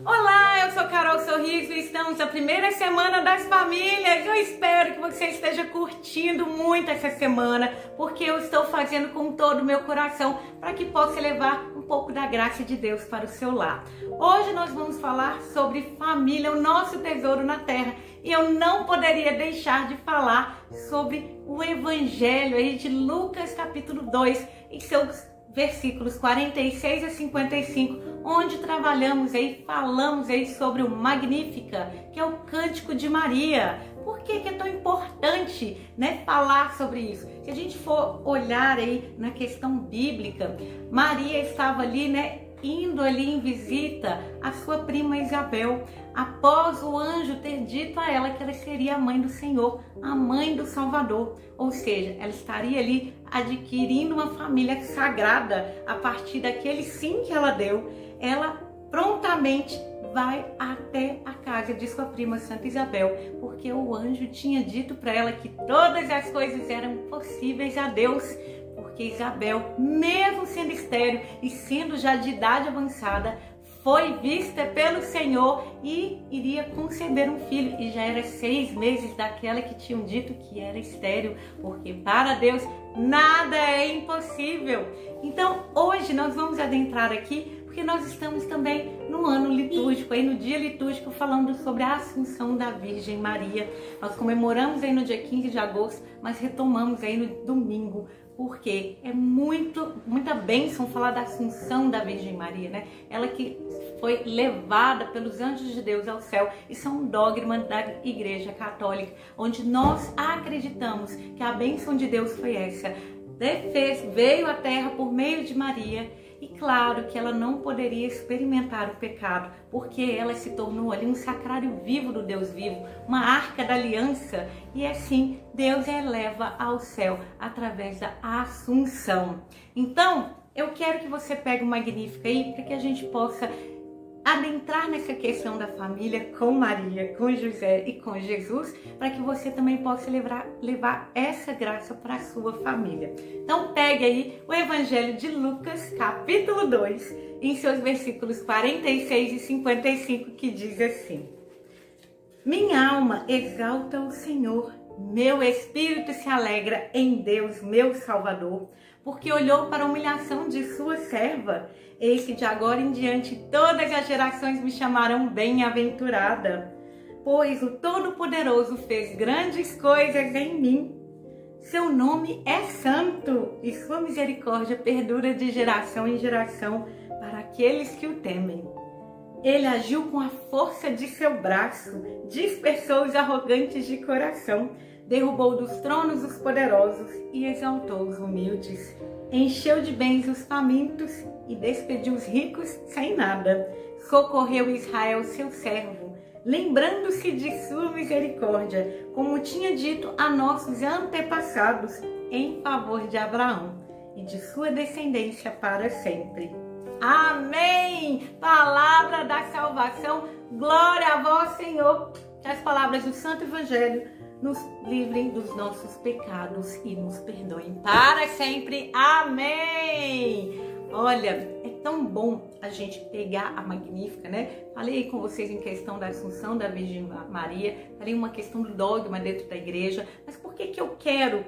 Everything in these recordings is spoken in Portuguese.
Olá, eu sou Carol Sorriso e estamos na primeira semana das famílias. Eu espero que você esteja curtindo muito essa semana, porque eu estou fazendo com todo o meu coração para que possa levar um pouco da graça de Deus para o seu lar. Hoje nós vamos falar sobre família, o nosso tesouro na terra. E eu não poderia deixar de falar sobre o Evangelho aí de Lucas capítulo 2 e seus versículos 46 a 55, onde falamos aí sobre o Magnífica, que é o Cântico de Maria. Por que é tão importante, falar sobre isso? Se a gente for olhar aí na questão bíblica, Maria estava ali, indo ali em visita à sua prima Isabel, após o anjo ter dito a ela que ela seria a mãe do Senhor, a mãe do Salvador. Ou seja, ela estaria ali adquirindo uma família sagrada a partir daquele sim que ela deu. Ela prontamente vai até a casa de sua prima Santa Isabel, porque o anjo tinha dito para ela que todas as coisas eram possíveis a Deus. Porque Isabel, mesmo sendo estéril e sendo já de idade avançada, foi vista pelo Senhor e iria conceber um filho. E já era 6 meses daquela que tinham dito que era estéril, porque para Deus nada é impossível. Então hoje nós vamos adentrar aqui, porque nós estamos também no ano litúrgico, aí no dia litúrgico, falando sobre a Assunção da Virgem Maria. Nós comemoramos aí no dia 15 de agosto, mas retomamos aí no domingo, porque é muita bênção falar da Assunção da Virgem Maria, Ela que foi levada pelos anjos de Deus ao céu. Isso é um dogma da Igreja Católica, onde nós acreditamos que a bênção de Deus foi essa. Veio à Terra por meio de Maria. E claro que ela não poderia experimentar o pecado, porque ela se tornou ali um sacrário vivo do Deus vivo, uma arca da aliança. E assim Deus a eleva ao céu através da Assunção. Então eu quero que você pegue o Magnífica aí, para que a gente possa adentrar nessa questão da família com Maria, com José e com Jesus, para que você também possa levar essa graça para a sua família. Então pegue aí o Evangelho de Lucas, capítulo 2, em seus versículos 46 e 55, que diz assim: Minha alma exalta o Senhor, meu espírito se alegra em Deus, meu Salvador, porque olhou para a humilhação de sua serva. Eis que de agora em diante todas as gerações me chamarão bem-aventurada, pois o Todo-Poderoso fez grandes coisas em mim. Seu nome é santo e sua misericórdia perdura de geração em geração para aqueles que o temem. Ele agiu com a força de seu braço, dispersou os arrogantes de coração, derrubou dos tronos os poderosos e exaltou os humildes. Encheu de bens os famintos e despediu os ricos sem nada. Socorreu Israel, seu servo, lembrando-se de sua misericórdia, como tinha dito a nossos antepassados, em favor de Abraão e de sua descendência para sempre. Amém! Palavra da salvação, glória a vós, Senhor. Que as palavras do Santo Evangelho nos livrem dos nossos pecados e nos perdoem para sempre. Amém! Olha, é tão bom a gente pegar a Magnífica, Falei com vocês em questão da Assunção da Virgem Maria, falei uma questão do dogma dentro da igreja, mas por que eu quero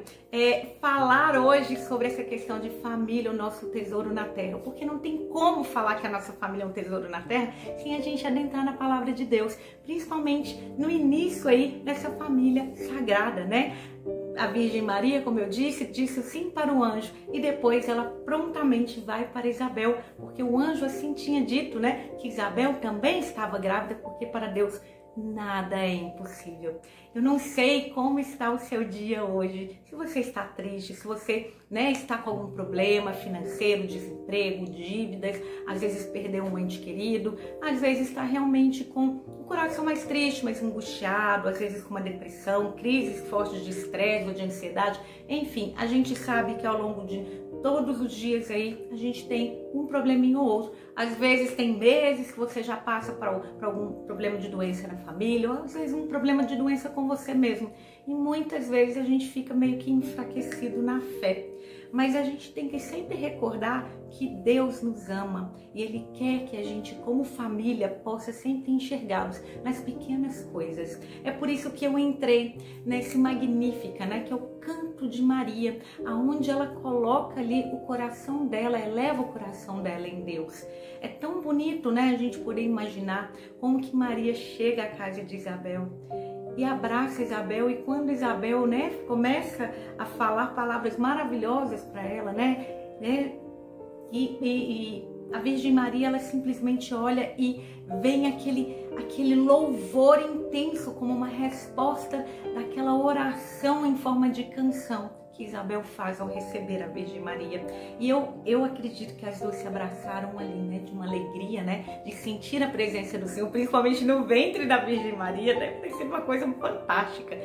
falar hoje sobre essa questão de família, o nosso tesouro na terra? Porque não tem como falar que a nossa família é um tesouro na terra sem a gente adentrar na palavra de Deus, principalmente no início aí dessa família sagrada, A Virgem Maria, como eu disse sim para o anjo e depois ela prontamente vai para Isabel, porque o anjo assim tinha dito, que Isabel também estava grávida, porque para Deus nada é impossível. Eu não sei como está o seu dia hoje, se você está triste, se você está com algum problema financeiro, desemprego, dívidas, às vezes perdeu um ente querido, às vezes está realmente com o coração mais triste, mais angustiado, às vezes com uma depressão, crises fortes de estresse ou de ansiedade. Enfim, a gente sabe que ao longo de todos os dias aí a gente tem um probleminha ou outro. Às vezes tem meses que você já passa por algum problema de doença na família, ou às vezes um problema de doença com você mesmo. E muitas vezes a gente fica meio que enfraquecido na fé. Mas a gente tem que sempre recordar que Deus nos ama e Ele quer que a gente, como família, possa sempre enxergá-los nas pequenas coisas. É por isso que eu entrei nesse Magnífica, né, que é o canto de Maria, aonde ela coloca ali o coração dela, eleva o coração dela em Deus. É tão bonito, né, a gente poder imaginar como que Maria chega à casa de Isabel e abraça Isabel, e quando Isabel, né, começa a falar palavras maravilhosas para ela, né, e a Virgem Maria, ela simplesmente olha e vem aquele louvor intenso como uma resposta daquela oração em forma de canção que Isabel faz ao receber a Virgem Maria. E eu acredito que as duas se abraçaram ali, né, de uma alegria, né, de sentir a presença do Senhor, principalmente no ventre da Virgem Maria, deve ter sido uma coisa fantástica.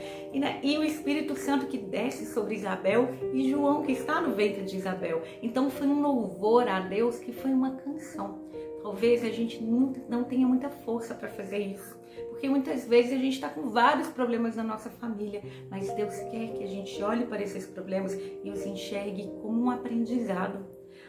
E o Espírito Santo que desce sobre Isabel e João que está no ventre de Isabel. Então foi um louvor a Deus que foi uma canção. Talvez a gente não tenha muita força para fazer isso, porque muitas vezes a gente está com vários problemas na nossa família, mas Deus quer que a gente olhe para esses problemas e os enxergue como um aprendizado.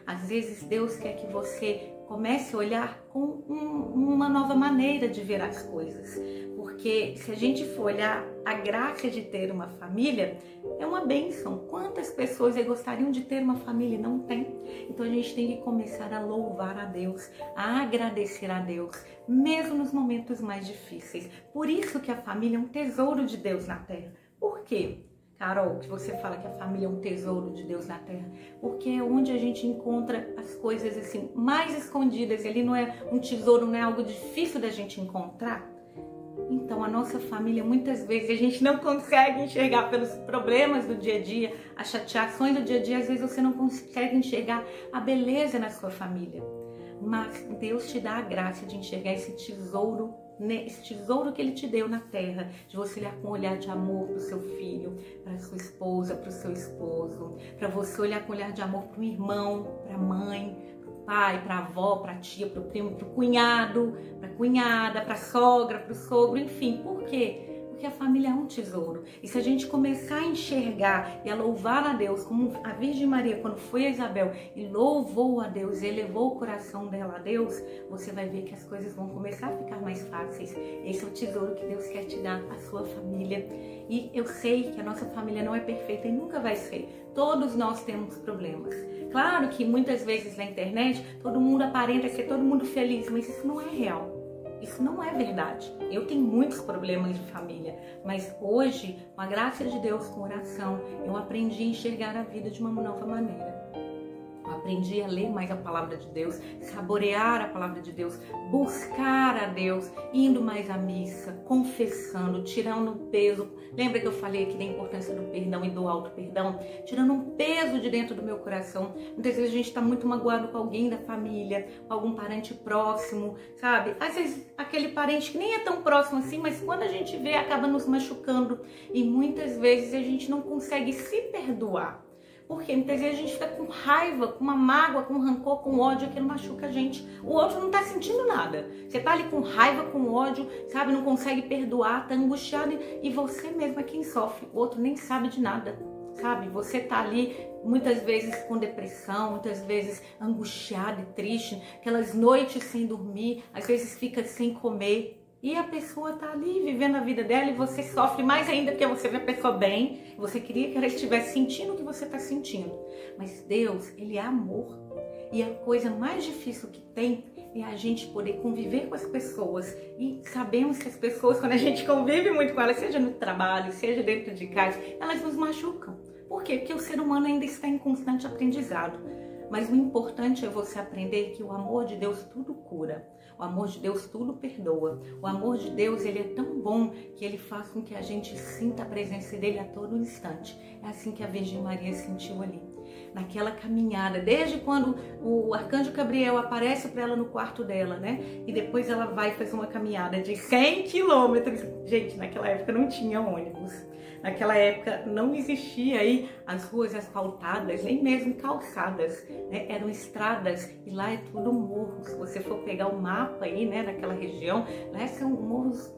Às vezes Deus quer que você comece a olhar com uma nova maneira de ver as coisas, porque se a gente for olhar a graça de ter uma família, é uma bênção. Quantas pessoas gostariam de ter uma família e não tem? Então a gente tem que começar a louvar a Deus, a agradecer a Deus, mesmo nos momentos mais difíceis. Por isso que a família é um tesouro de Deus na terra. Por quê, Carol, que você fala que a família é um tesouro de Deus na terra? Porque é onde a gente encontra as coisas assim mais escondidas. Ele não é um tesouro, não é algo difícil da gente encontrar. Então a nossa família, muitas vezes a gente não consegue enxergar pelos problemas do dia a dia, as chateações do dia a dia, às vezes você não consegue enxergar a beleza na sua família. Mas Deus te dá a graça de enxergar esse tesouro que Ele te deu na terra, de você olhar com um olhar de amor para o seu filho, para a sua esposa, para o seu esposo, para você olhar com um olhar de amor para o irmão, para a mãe, para o pai, para a avó, para a tia, para o primo, para o cunhado, para a cunhada, para a sogra, para o sogro, enfim. Por quê? Porque a família é um tesouro. E se a gente começar a enxergar e a louvar a Deus, como a Virgem Maria, quando foi a Isabel e louvou a Deus e elevou o coração dela a Deus, você vai ver que as coisas vão começar a ficar mais fáceis. Esse é o tesouro que Deus quer te dar, a sua família. E eu sei que a nossa família não é perfeita e nunca vai ser. Todos nós temos problemas. Claro que muitas vezes na internet todo mundo aparenta ser todo mundo feliz, mas isso não é real. Isso não é verdade. Eu tenho muitos problemas de família, mas hoje, com a graça de Deus, com oração, eu aprendi a enxergar a vida de uma nova maneira. Eu aprendi a ler mais a palavra de Deus, saborear a palavra de Deus, buscar a Deus, indo mais à missa, confessando, tirando um peso. Lembra que eu falei aqui da importância do perdão e do auto-perdão? Tirando um peso de dentro do meu coração. Muitas vezes a gente está muito magoado com alguém da família, com algum parente próximo, sabe? Às vezes aquele parente que nem é tão próximo assim, mas quando a gente vê, acaba nos machucando. E muitas vezes a gente não consegue se perdoar. Porque muitas vezes a gente fica com raiva, com uma mágoa, com rancor, com ódio, aquilo machuca a gente. O outro não tá sentindo nada. Você tá ali com raiva, com ódio, sabe? Não consegue perdoar, tá angustiado e você mesmo é quem sofre. O outro nem sabe de nada, sabe? Você tá ali muitas vezes com depressão, muitas vezes angustiado e triste, aquelas noites sem dormir, às vezes fica sem comer. E a pessoa tá ali vivendo a vida dela e você sofre mais ainda porque você vê a pessoa bem. Você queria que ela estivesse sentindo o que você tá sentindo. Mas Deus, Ele é amor. E a coisa mais difícil que tem é a gente poder conviver com as pessoas. E sabemos que as pessoas, quando a gente convive muito com elas, seja no trabalho, seja dentro de casa, elas nos machucam. Por quê? Porque o ser humano ainda está em constante aprendizado. Mas o importante é você aprender que o amor de Deus tudo cura. O amor de Deus tudo perdoa. O amor de Deus, ele é tão bom que ele faz com que a gente sinta a presença dele a todo instante. É assim que a Virgem Maria sentiu ali. Naquela caminhada, desde quando o arcanjo Gabriel aparece para ela no quarto dela, né? E depois ela vai fazer uma caminhada de 100 quilômetros. Gente, naquela época não tinha ônibus. Naquela época não existia aí as ruas asfaltadas, nem mesmo calçadas, né? Eram estradas e lá é tudo morro. Se você for pegar o mapa aí, né, daquela região, lá são morros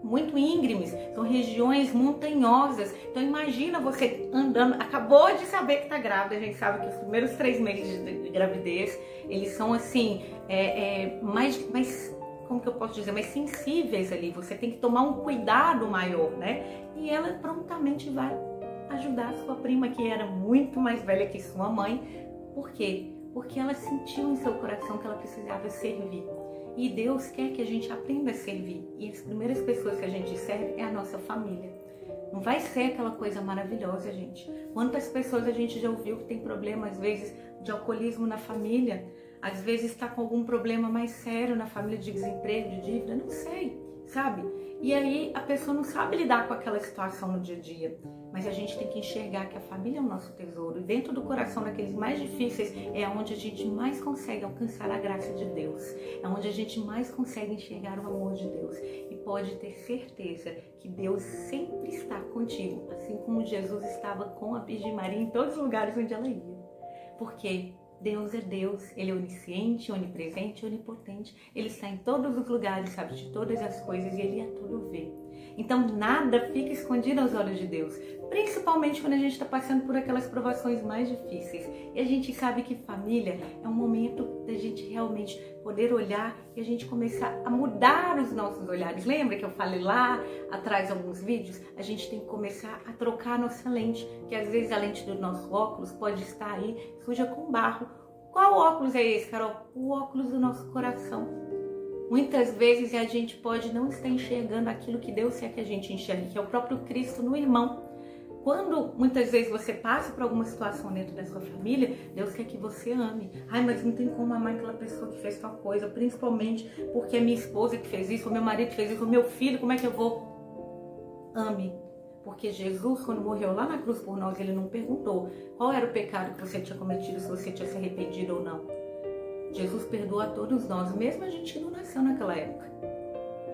muito íngremes, são regiões montanhosas. Então imagina você andando, acabou de saber que está grávida, a gente sabe que os primeiros 3 meses de gravidez, eles são assim, mais, como que eu posso dizer, mais sensíveis ali, você tem que tomar um cuidado maior, né? E ela prontamente vai ajudar a sua prima, que era muito mais velha que sua mãe. Por quê? Porque ela sentiu em seu coração que ela precisava servir. E Deus quer que a gente aprenda a servir. E as primeiras pessoas que a gente serve é a nossa família. Não vai ser aquela coisa maravilhosa, gente. Quantas pessoas a gente já ouviu que tem problema, às vezes, de alcoolismo na família? Às vezes está com algum problema mais sério na família, de desemprego, de dívida, não sei, sabe? E aí a pessoa não sabe lidar com aquela situação no dia a dia. Mas a gente tem que enxergar que a família é o nosso tesouro. E dentro do coração daqueles mais difíceis é onde a gente mais consegue alcançar a graça de Deus. É onde a gente mais consegue enxergar o amor de Deus. E pode ter certeza que Deus sempre está contigo. Assim como Jesus estava com a Virgem Maria em todos os lugares onde ela ia. Porque Deus é Deus, Ele é onisciente, onipresente, onipotente. Ele está em todos os lugares, sabe de todas as coisas e Ele a tudo vê. Então nada fica escondido aos olhos de Deus, principalmente quando a gente está passando por aquelas provações mais difíceis. E a gente sabe que família é um momento da gente realmente poder olhar e a gente começar a mudar os nossos olhares. Lembra que eu falei lá atrás alguns vídeos? A gente tem que começar a trocar a nossa lente, que às vezes a lente do nosso óculos pode estar aí suja com barro. Qual óculos é esse, Carol? O óculos do nosso coração. Muitas vezes a gente pode não estar enxergando aquilo que Deus quer que a gente enxergue, que é o próprio Cristo no irmão. Quando muitas vezes você passa por alguma situação dentro da sua família, Deus quer que você ame. Ai, mas não tem como amar aquela pessoa que fez tal coisa, principalmente porque é minha esposa que fez isso, ou meu marido que fez isso, ou meu filho, como é que eu vou? Ame. Porque Jesus, quando morreu lá na cruz por nós, Ele não perguntou qual era o pecado que você tinha cometido, se você tinha se arrependido ou não. Jesus perdoa a todos nós, mesmo a gente que não nasceu naquela época.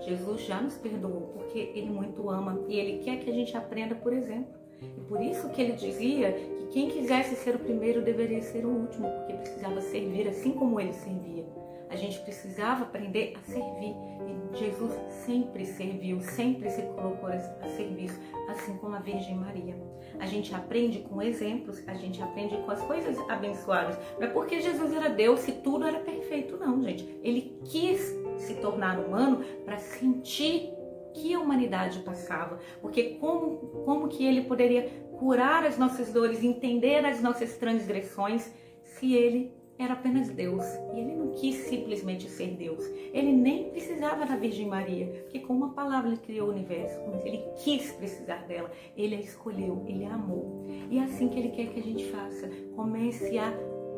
Jesus já nos perdoou, porque Ele muito ama e Ele quer que a gente aprenda, por exemplo. E por isso que Ele dizia que quem quisesse ser o primeiro deveria ser o último, porque precisava servir assim como Ele servia. A gente precisava aprender a servir. E Jesus sempre serviu, sempre se colocou a serviço, assim como a Virgem Maria. A gente aprende com exemplos, a gente aprende com as coisas abençoadas. Não é porque Jesus era Deus se tudo era perfeito, não, gente. Ele quis se tornar humano para sentir que a humanidade passava. Porque como que Ele poderia curar as nossas dores, entender as nossas transgressões, se Ele era apenas Deus? E Ele não quis simplesmente ser Deus. Ele nem precisava da Virgem Maria, porque com uma palavra Ele criou o universo, mas Ele quis precisar dela. Ele a escolheu, Ele a amou. E é assim que Ele quer que a gente faça. Comece a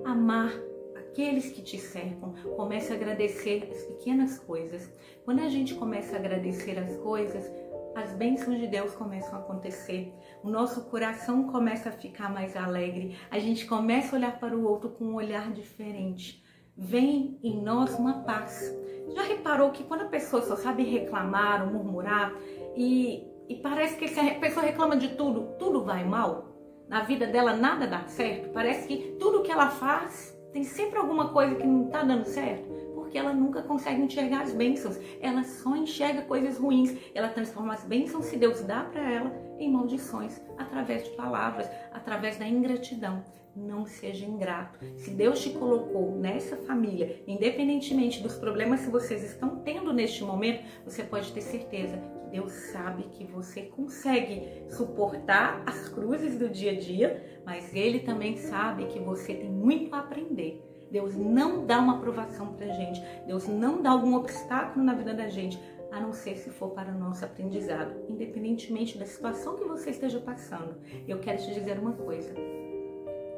amar aqueles que te cercam. Comece a agradecer as pequenas coisas. Quando a gente começa a agradecer as coisas, as bênçãos de Deus começam a acontecer, o nosso coração começa a ficar mais alegre, a gente começa a olhar para o outro com um olhar diferente. Vem em nós uma paz. Já reparou que quando a pessoa só sabe reclamar ou murmurar e parece que se a pessoa reclama de tudo, tudo vai mal? Na vida dela nada dá certo? Parece que tudo que ela faz tem sempre alguma coisa que não está dando certo? Porque ela nunca consegue enxergar as bênçãos, ela só enxerga coisas ruins, ela transforma as bênçãos que Deus dá para ela em maldições, através de palavras, através da ingratidão. Não seja ingrato. Se Deus te colocou nessa família, independentemente dos problemas que vocês estão tendo neste momento, você pode ter certeza que Deus sabe que você consegue suportar as cruzes do dia a dia, mas Ele também sabe que você tem muito a aprender. Deus não dá uma aprovação pra gente, Deus não dá algum obstáculo na vida da gente, a não ser se for para o nosso aprendizado, independentemente da situação que você esteja passando. Eu quero te dizer uma coisa: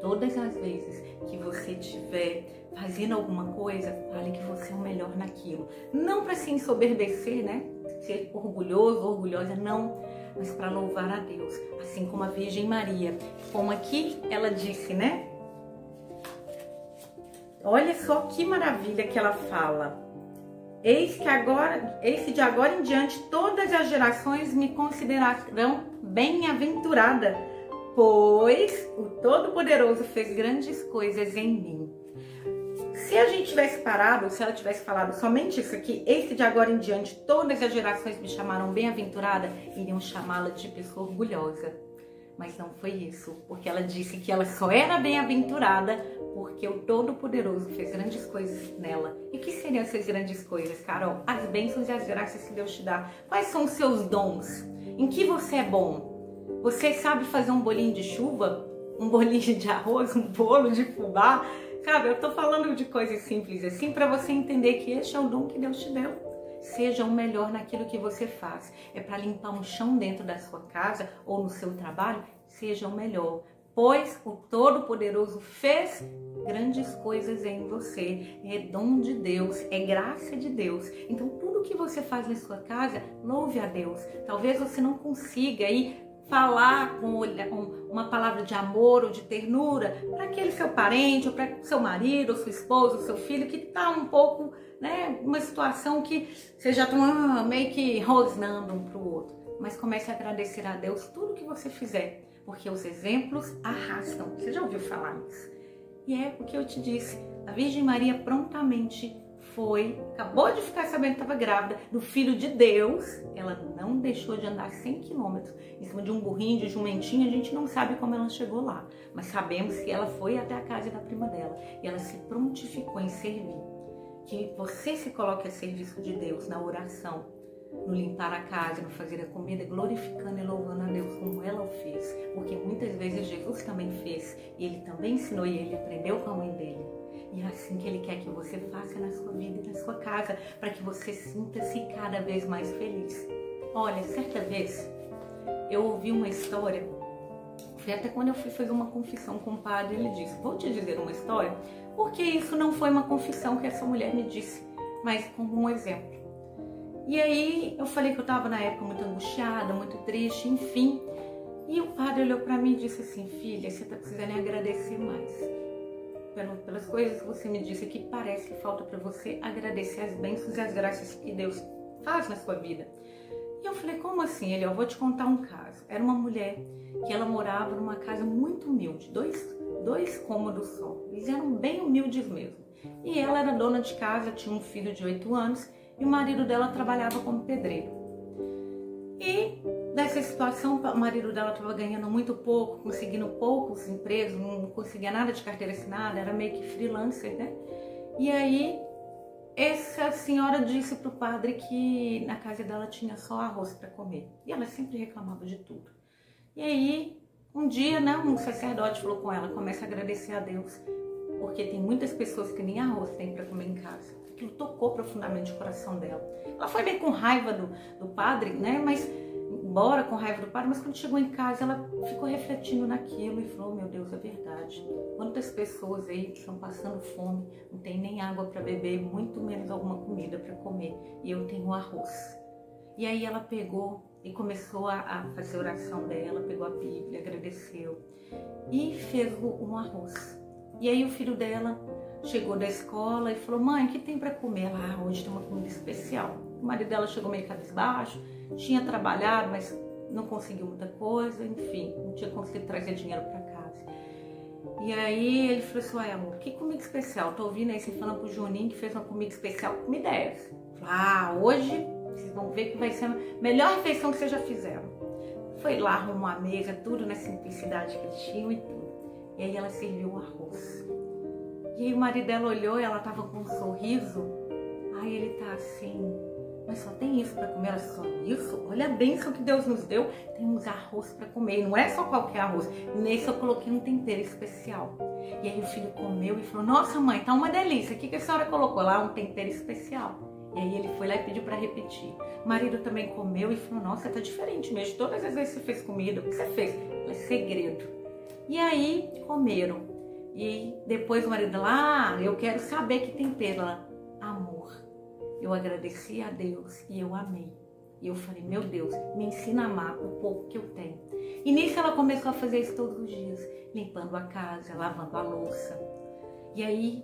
todas as vezes que você estiver fazendo alguma coisa, fale que você é o melhor naquilo. Não para se ensoberbecer, né? Ser orgulhoso, orgulhosa, não. Mas para louvar a Deus, assim como a Virgem Maria. Como aqui ela disse, né? Olha só que maravilha que ela fala. Eis que de agora em diante todas as gerações me considerarão bem-aventurada, pois o Todo-Poderoso fez grandes coisas em mim. Se a gente tivesse parado, se ela tivesse falado somente isso aqui, esse de agora em diante, todas as gerações me chamaram bem-aventurada, iriam chamá-la de pessoa orgulhosa. Mas não foi isso, porque ela disse que ela só era bem-aventurada porque o Todo-Poderoso fez grandes coisas nela. E o que seriam essas grandes coisas, Carol? As bênçãos e as graças que Deus te dá. Quais são os seus dons? Em que você é bom? Você sabe fazer um bolinho de chuva? Um bolinho de arroz? Um bolo de fubá? Sabe, eu tô falando de coisas simples assim para você entender que este é o dom que Deus te deu. Seja o melhor naquilo que você faz. É para limpar um chão dentro da sua casa ou no seu trabalho? Seja o melhor. Pois o Todo-Poderoso fez grandes coisas em você. É dom de Deus, é graça de Deus. Então tudo que você faz na sua casa, louve a Deus. Talvez você não consiga aí falar com uma palavra de amor ou de ternura para aquele seu parente, ou para seu marido, ou sua esposa, ou seu filho, que está um pouco, né, uma situação que vocês já estão meio que rosnando um para o outro. Mas comece a agradecer a Deus tudo que você fizer, porque os exemplos arrastam. Você já ouviu falar nisso? E é o que eu te disse, a Virgem Maria prontamente acabou de ficar sabendo que estava grávida do Filho de Deus. Ela não deixou de andar 100 quilômetros em cima de um burrinho, de jumentinho. A gente não sabe como ela chegou lá, mas sabemos que ela foi até a casa da prima dela e ela se prontificou em servir. Que você se coloque a serviço de Deus na oração, no limpar a casa, no fazer a comida, glorificando e louvando a Deus como ela o fez, porque muitas vezes Jesus também fez e ele também ensinou e ele aprendeu com a mãe dele. E é assim que Ele quer que você faça na sua vida e na sua casa, para que você sinta-se cada vez mais feliz. Olha, certa vez eu ouvi uma história, foi até quando eu fui fazer uma confissão com o padre, ele disse, vou te dizer uma história, porque isso não foi uma confissão que essa mulher me disse, mas como um exemplo. E aí eu falei que eu estava na época muito angustiada, muito triste, enfim. E o padre olhou para mim e disse assim, filha, você está precisando agradecer mais. Pelas coisas que você me disse que parece que falta para você agradecer as bênçãos e as graças que Deus faz na sua vida. E eu falei, como assim? Ele, eu vou te contar um caso. Era uma mulher que ela morava numa casa muito humilde, dois cômodos só. Eles eram bem humildes mesmo. E ela era dona de casa, tinha um filho de 8 anos e o marido dela trabalhava como pedreiro. E nessa situação, o marido dela estava ganhando muito pouco, conseguindo poucos empregos, não conseguia nada de carteira assinada, era meio que freelancer, né? E aí, essa senhora disse para o padre que na casa dela tinha só arroz para comer. E ela sempre reclamava de tudo. E aí, um dia, né, um sacerdote falou com ela, comece a agradecer a Deus, porque tem muitas pessoas que nem arroz tem para comer em casa. Aquilo tocou profundamente o coração dela. Ela foi bem com raiva do padre, né, mas embora com raiva do padre, mas quando chegou em casa ela ficou refletindo naquilo e falou, meu Deus, é verdade. Quantas pessoas aí que estão passando fome, não tem nem água para beber, muito menos alguma comida para comer. E eu tenho arroz. E aí ela pegou e começou a fazer a oração dela, pegou a Bíblia, agradeceu e fez um arroz. E aí o filho dela chegou da escola e falou, mãe, o que tem para comer? Ela, hoje tem uma comida especial. O marido dela chegou meio cabisbaixo, tinha trabalhado, mas não conseguiu muita coisa, enfim, não tinha conseguido trazer dinheiro para casa. E aí ele falou assim, amor, que comida especial? Tô ouvindo aí você falando pro Juninho que fez uma comida especial, comida é essa? Hoje vocês vão ver que vai ser a melhor refeição que vocês já fizeram. Foi lá, arrumou a mesa, tudo na simplicidade que eles tinham e tudo. E aí ela serviu o arroz. E aí o marido dela olhou e ela tava com um sorriso. Aí ele tá assim, mas só tem isso para comer? Ela, só isso? Olha a bênção que Deus nos deu. Temos arroz para comer. E não é só qualquer arroz. Nesse eu coloquei um tempero especial. E aí o filho comeu e falou, nossa mãe, tá uma delícia. O que a senhora colocou lá? Um tempero especial. E aí ele foi lá e pediu para repetir. O marido também comeu e falou, nossa, tá diferente mesmo. Todas as vezes que você fez comida, o que você fez? É segredo. E aí comeram. E depois o marido lá, eu quero saber que tempero. Ela, amor. Eu agradeci a Deus e eu amei. E eu falei, meu Deus, me ensina a amar o pouco que eu tenho. E nisso ela começou a fazer isso todos os dias. Limpando a casa, lavando a louça. E aí,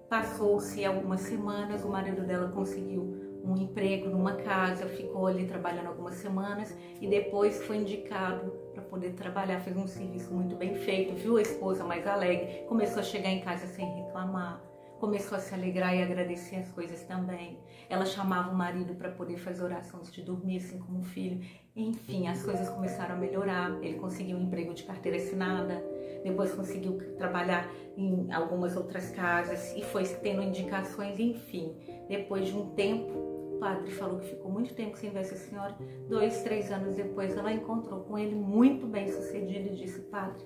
passou-se algumas semanas, o marido dela conseguiu um emprego numa casa, ficou ali trabalhando algumas semanas e depois foi indicado para poder trabalhar, fez um serviço muito bem feito, viu a esposa mais alegre, começou a chegar em casa sem reclamar, começou a se alegrar e agradecer as coisas também. Ela chamava o marido para poder fazer orações de dormir, assim como o filho. Enfim, as coisas começaram a melhorar. Ele conseguiu um emprego de carteira assinada, depois conseguiu trabalhar em algumas outras casas e foi tendo indicações, enfim. Depois de um tempo, o padre falou que ficou muito tempo sem ver essa senhora. 2, 3 anos depois, ela encontrou com ele muito bem sucedido e disse: padre,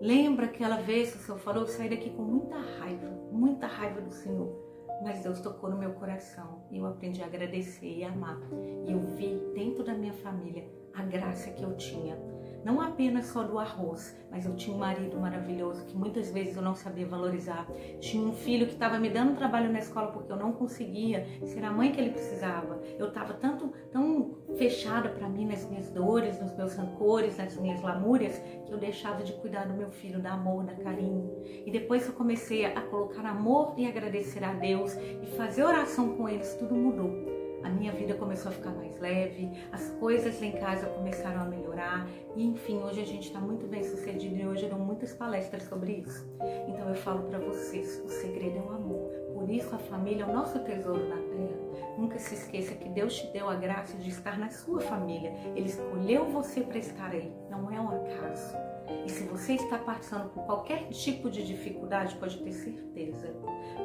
lembra aquela vez que o senhor falou? Eu saí daqui com muita raiva do senhor. Mas Deus tocou no meu coração e eu aprendi a agradecer e amar. E eu vi dentro da minha família a graça que eu tinha. Não apenas só do arroz, mas eu tinha um marido maravilhoso que muitas vezes eu não sabia valorizar. Tinha um filho que estava me dando trabalho na escola porque eu não conseguia ser a mãe que ele precisava. Eu estava tão fechada para mim nas minhas dores, nos meus rancores, nas minhas lamúrias, que eu deixava de cuidar do meu filho, dar amor, dar carinho. E depois que eu comecei a colocar amor e agradecer a Deus e fazer oração com eles, tudo mudou. A minha vida começou a ficar mais leve, as coisas lá em casa começaram a melhorar e enfim, hoje a gente está muito bem sucedido e hoje eu dou muitas palestras sobre isso. Então eu falo para vocês, o segredo é o amor. Por isso a família é o nosso tesouro na terra. Nunca se esqueça que Deus te deu a graça de estar na sua família. Ele escolheu você para estar aí, não é um acaso. E se você está passando por qualquer tipo de dificuldade, pode ter certeza,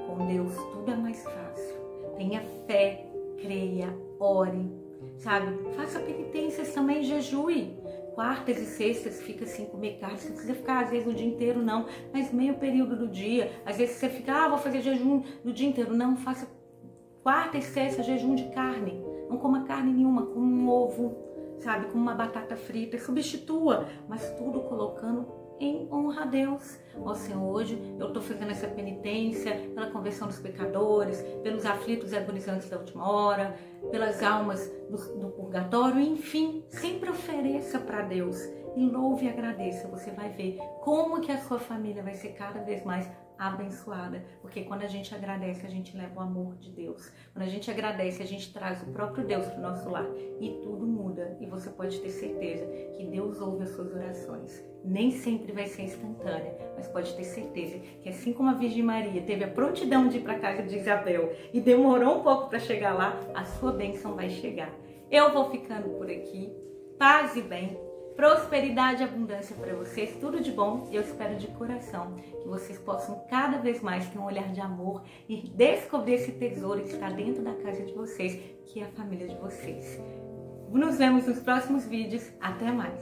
com Deus tudo é mais fácil. Tenha fé, creia, ore, sabe? Faça penitências também, jejue. Quartas e sextas fica sem comer carne, você não precisa ficar às vezes o dia inteiro não, mas meio período do dia. Às vezes você fica, vou fazer jejum do dia inteiro. Não, faça quarta e sexta jejum de carne. Não coma carne nenhuma, com um ovo, sabe? Com uma batata frita, substitua, mas tudo colocando em honra a Deus. Ó Senhor, hoje eu estou fazendo essa penitência pela conversão dos pecadores, pelos aflitos e agonizantes da última hora, pelas almas do purgatório, enfim, sempre ofereça para Deus e louve e agradeça. Você vai ver como que a sua família vai ser cada vez mais abençoada, porque quando a gente agradece, a gente leva o amor de Deus. Quando a gente agradece, a gente traz o próprio Deus para o nosso lar e tudo muda. E você pode ter certeza que Deus ouve as suas orações. Nem sempre vai ser instantânea, mas pode ter certeza que assim como a Virgem Maria teve a prontidão de ir para a casa de Isabel e demorou um pouco para chegar lá, a sua bênção vai chegar. Eu vou ficando por aqui. Paz e bem. Prosperidade e abundância para vocês, tudo de bom. Eu espero de coração que vocês possam cada vez mais ter um olhar de amor e descobrir esse tesouro que está dentro da casa de vocês, que é a família de vocês. Nos vemos nos próximos vídeos. Até mais!